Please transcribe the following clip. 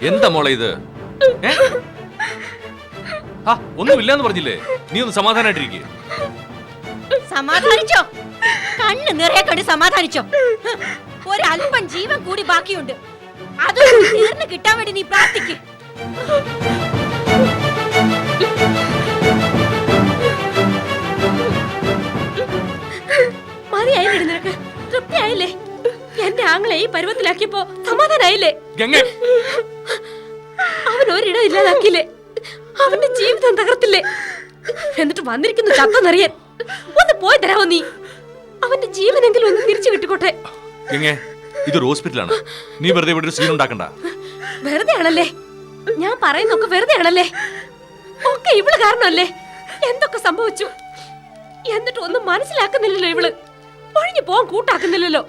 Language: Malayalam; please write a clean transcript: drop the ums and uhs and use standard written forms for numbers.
എന്താ മോളെ ഇത്? ഒന്നുമില്ലാന്ന് പറഞ്ഞില്ലേ? നീ ഒന്ന് സമാധാനായിട്ടിരിക്കേ. സമാധാനിച്ചോ? കണ്ണ് നിറയെ കണ്ട് സമാധാനിച്ചോ? ഒരല്പം ജീവൻ കൂടി ബാക്കിയുണ്ട്. അത് തീർന്ന് കിട്ടാൻ വേണ്ടി നീ പ്രാർത്ഥിക്ക്. മതിയായില്ലേ നിനക്ക്? തൃപ്തിയായില്ലേ? എന്റെ ആങ്ങളെ ഈ പരുവത്തിലാക്കിയപ്പോ സമാധാനായില്ലേ? അവൻ ഒരിടം ഇല്ലാതാക്കിയില്ലേ? അവന്റെ ജീവിതം തകർത്തില്ലേ? എന്നിട്ട് വന്നിരിക്കുന്നു ചത്തെന്നറിയാൻ. ഒന്ന് പോയി തരാമോ നീ? അവന്റെ ജീവനെങ്കിലും ഒന്ന് തിരിച്ചു കിട്ടിക്കോട്ടെ. ഇതൊരു ഹോസ്പിറ്റലാണ്. നീ വെറുതെ ഇവിടെ ഒരു സീൻ ഉണ്ടാക്കണ്ട. വെറുതെ ആണല്ലേ ഞാൻ പറയുന്നൊക്കെ? വെറുതെ ആണല്ലേ ഒക്കെ? ഇവള് കാരണമല്ലേ എന്തൊക്കെ സംഭവിച്ചു? എന്നിട്ട് ഒന്നും മനസ്സിലാക്കുന്നില്ലല്ലോ ഇവള്. ഒഴിഞ്ഞു പോകാൻ കൂട്ടാക്കുന്നില്ലല്ലോ.